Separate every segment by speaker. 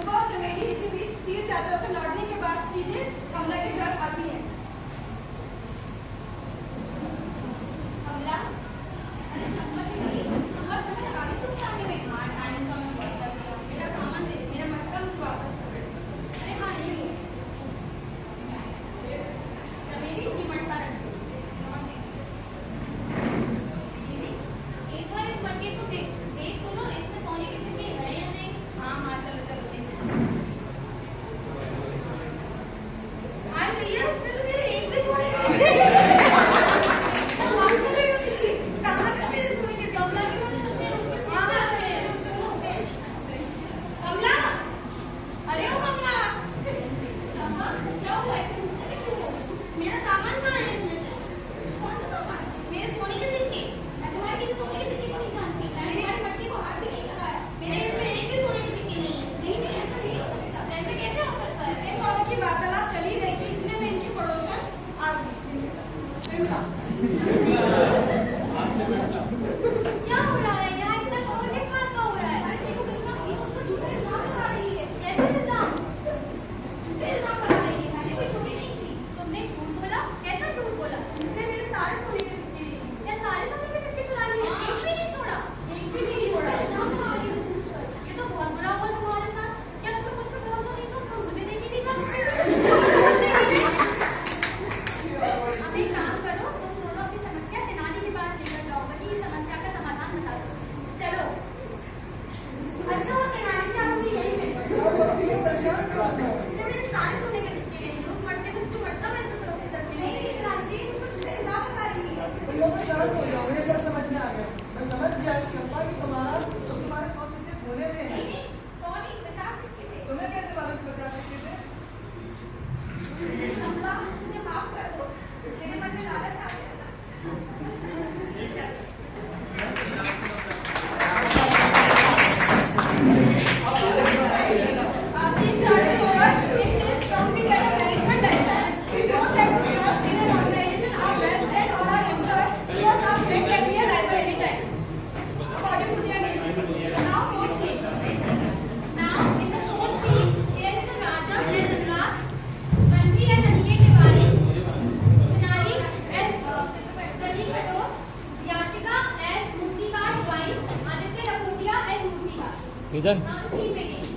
Speaker 1: सुबह चमेली इसी बीच तीर्थ यात्रा से लौटने के बाद सीधे कमला के घर आती है। कमला, अरे शंकर जी नहीं, बहुत समय लगा दी तुमने आने में। हाँ, टाइम का मैं बहुत कर दिया। मेरा सामान दे, मेरा मटका मुझे वापस कर दे। अरे हाँ, ये लो। चमेली ये मटका रख दो। एक बार इस मटके को देख तो लो, इसमें सोने के सिक्के है या नहीं। हाँ हाँ, चलो चलो देखो। आज भैया उसमें तो मेरे एक भी सोने के सिक्के बात कर रही हो किसी? कहाँ से मेरे सोने के कमला के पास चलते हैं उसके पीछे आते हैं। कमला, अरे ओ कमला, कमला क्या हुआ है? तुम मुझसे क्यों हो? मेरा सामान कहाँ है इसमें से? कौन सा सामान? मेरे सोने के सिक्के। मैं तुम्हारे किसी सोने के सिक्के को नहीं जानती। मैंने तुम्हारी मटकी को हाथ भी नहीं लगाया। मेरे इसमें एक भी सोने के सिक्के नहीं है। नहीं नहीं, ऐसा नहीं हो सकता। ऐसे कैसे हो सकता है? इन दोनों की वार्तालाप चली रही थी, इतने में इनकी पड़ोसन आ गई। बिमला, क्या हो रहा है यहाँ? इतना शोर किस बात का हो रहा है? अरे देखो बिमला, ये मुझ पर झूठे इल्जाम लगा रही है। कैसे इल्जाम? झूठे इल्जाम लगा रही है। मैंने कोई चोरी नहीं की। तुमने झूठ बोला? कैसा झूठ बोला? इसने मेरे सारे सोने के सिक्के लिए। क्या सारे सोने के सिक्के चुरा लिए? एक भी नहीं छोड़ा। एक भी नहीं छोड़ा। इल्जाम लगा रही है झूठ पर। ये तो बहुत बुरा हुआ तुम्हारे साथ। क्या तुम्हें मुझ पर भरोसा नहीं था? तुम मुझे देख ही नहीं जाते। अब एक काम करो, तुम दोनों अपनी समस्या तेनाली के पास लेकर जाओ, वही इस समस्या का समाधान बता दो। चलो। अच्छा वो तेनाली क्या होगी? यही इसने मेरे सारे सोने के सिक्के ले लिए। उस मटके में जो मटका मैं सुरक्षित रखती नहीं। नहीं तेनाली जी, तुम मुझे इल्जाम लगा रही है।
Speaker 2: मुझे सब समझ में आ गया। मैं समझ गया कि तुम्हारे 100 सिक्के खोने में हैं।
Speaker 1: नहीं, 100 नहीं, 50 सिक्के थे।
Speaker 2: तुम्हें कैसे मालूम 50 सिक्के थे?
Speaker 1: कमला, मुझे माफ कर दो। मेरे मन में लालच आ गया था। Asif started over in this strongly get a management license. We don't like to trust in an organization our best friend or our employer because our friend can be a rival anytime. According to their needs. Now fourth scene. Now in the fourth scene, there is a Raja and Anurag, Manji as Aniket Tiwari, Sonali as Pradeep Patel, Yashika as Murtika's wife, Aditya Lakhotia as Murtika.
Speaker 3: Kijan.
Speaker 1: Now the scene begins.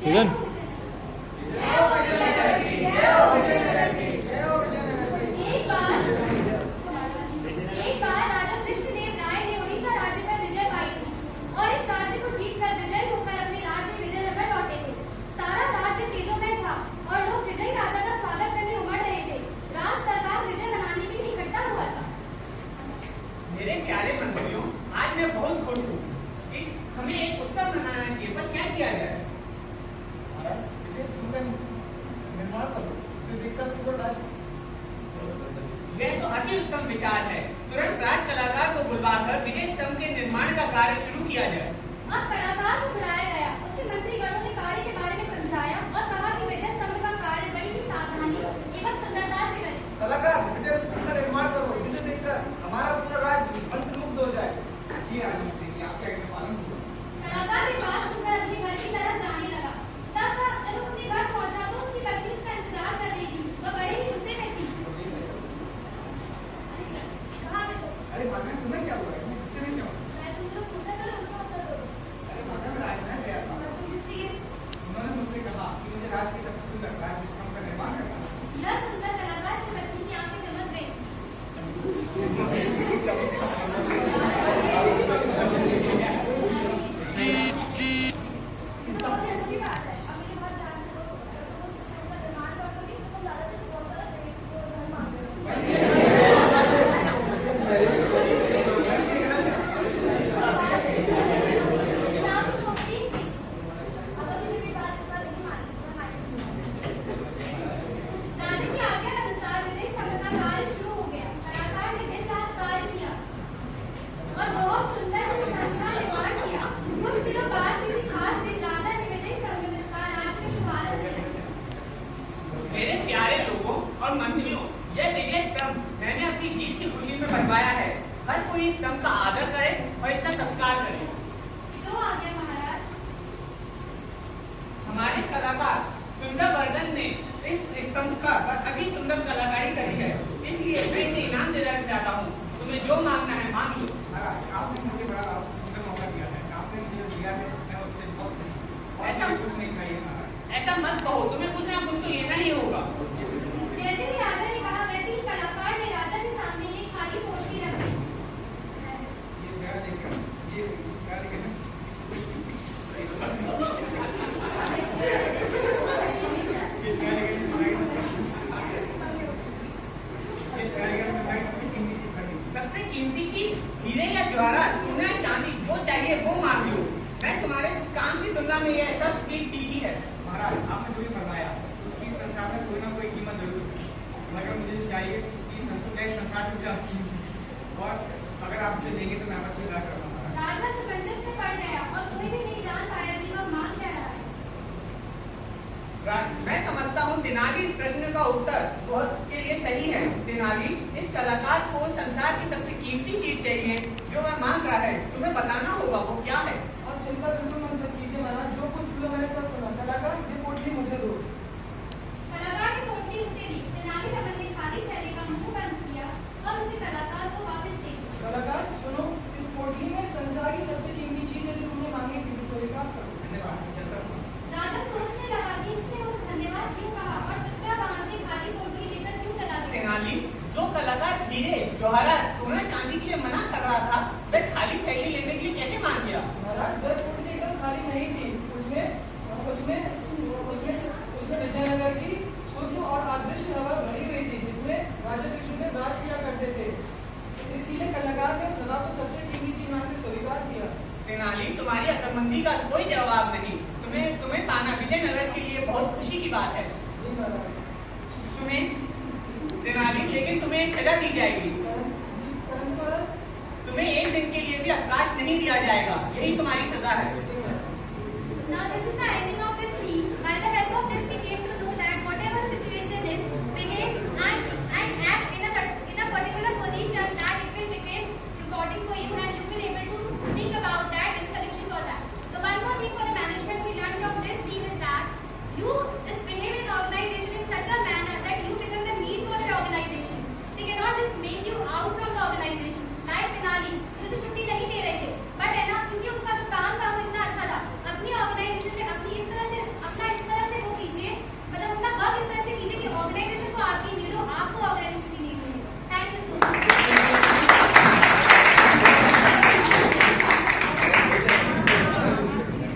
Speaker 3: Kijan.
Speaker 1: एक बार राजा कृष्णदेव राय ने उड़ीसा राज्य पर विजय पाई थी और इस राज्य को जीतकर विजय होकर अपने राज्य विजयनगर लौटे थे। सारा राज्य तेजोमय था और लोग विजयी राजा का स्वागत करने उमड़ रहे थे। राज दरबार विजय मनाने के लिए इकट्ठा हुआ था।
Speaker 4: मेरे प्यारे मंत्रियों, आज मैं बहुत खुश हूँ। हमें एक उत्सव मनाना चाहिए, पर क्या किया जाए?
Speaker 2: निर्माण करो, इससे दिक्कत तो राज।
Speaker 4: यह तो अति उत्तम विचार है। तुरंत राज कलाकार को बुलवाकर विजय स्तंभ के निर्माण का कार्य शुरू किया जाए।
Speaker 1: अब कलाकार को बुलाया गया। उसे मंत्रीगणों ने कार्य के बारे में समझाया और कहा कि विजय स्तंभ का कार्य बड़ी ही सावधानी एवं सुंदरता से करें।
Speaker 2: कलाकार विजय स्तंभ का निर्माण करो, जिसे देखकर हमारा पूरा राज्य मंत्रमुग्ध हो जाए। जी हाँ, आपके आज्ञा पालन करो।
Speaker 1: कलाकार की बात सुनकर अपने घर की तरफ जाने लगा। तब वह जब अपने घर पहुंचा तो उसकी पत्नी उसका इंतजार कर रही थी। वह बड़े ही गुस्से में थी। कहाँ देखो?
Speaker 2: अरे भाग्य, तुम्हें क्या हुआ है? गुस्से में क्यों?
Speaker 1: मैं तुमसे पूछा, चलो उसका उत्तर
Speaker 4: स्तंभ का अति सुंदर कलाकारी करी है, इसलिए मैं इसे इनाम देना चाहता हूँ। तुम्हें जो मांगना है मांग लो।
Speaker 2: महाराज आपने मुझे बड़ा सुंदर मौका दिया है, आपने मुझे दिया है, मैं उससे बहुत खुश हूँ।
Speaker 4: ऐसा
Speaker 2: कुछ नहीं चाहिए महाराज।
Speaker 4: ऐसा मत कहो, तुम्हें कुछ ना कुछ तो लेना ही होगा।
Speaker 1: जैसे ही राजा ने कहा वैसे ही कलाकार ने राजा के सामने एक खाली पोटली रखी।
Speaker 2: ये क्या लेकर ये क्या लेकर
Speaker 4: सबसे कीमती चीज हीरे या जवाहरात, सोना या चांदी, जो चाहिए वो मांग लो। मैं तुम्हारे काम की तुलना में यह सब चीज फीकी है।
Speaker 2: महाराज आपने जो भी फरमाया उसकी संसार में कोई ना कोई कीमत जरूर है, मगर मुझे जो चाहिए उसकी संसार में क्या कीमत है, और अगर आप मुझे देंगे तो मैं आपका स्वीकार करूँगा।
Speaker 1: राजा असमंजस में पड़ गया और कोई भी नहीं जान पाया कि वह मांग क्या रहा है।
Speaker 4: मैं समझता हूँ तेनाली इस प्रश्न का उत्तर बहुत के लिए सही है। तेनाली, इस कलाकार को संसार की सबसे कीमती चीज चाहिए जो वह मांग रहा है, तुम्हें बताना होगा वो क्या है।
Speaker 2: और चिंता बिल्कुल मत कीजिए महाराज, जो कुछ बोलो मैंने सब सुना। कलाकार ये पोटली मुझे दो।
Speaker 1: कलाकार ने पोटली उसे दी। तेनाली रामन ने खाली थैले का मुंह बंद किया और उसे कलाकार को वापस दे दिया।
Speaker 2: कलाकार सुनो, इस पोटली में संसार की सबसे कीमती चीज है जो तुमने मांगी थी, उसको स्वीकार करो। धन्यवाद। चलता हूँ।
Speaker 1: राजा सोचने लगा कि उसने उसे धन्यवाद क्यों कहा और चुपचाप वहां से खाली पोटली लेकर क्यों चला गया।
Speaker 4: तेनाली, जो कलाकार हीरे जवाहरात सोना चांदी के लिए मना कर रहा था, वह खाली थैली लेने के लिए कैसे मान गया।
Speaker 2: महाराज वह पोटली एकदम खाली नहीं थी, उसमें विजयनगर की शुद्ध और आदर्श हवा भरी हुई थी, जिसमें राजा कृष्ण राज किया करते थे। इसीलिए कलाकार ने सदा को सबसे कीमती चीज मान के स्वीकार किया।
Speaker 4: तेनाली, तुम्हारी अक्लमंदी का कोई जवाब नहीं। तुम्हें पाना विजयनगर के लिए बहुत खुशी की बात है।
Speaker 2: जी महाराज।
Speaker 4: तेनाली, लेकिन तुम्हें एक सजा दी जाएगी। तुम्हें एक दिन के लिए भी अवकाश नहीं दिया जाएगा, यही तुम्हारी सजा है।
Speaker 1: Now this is the ending of this scene. By the help of this we came to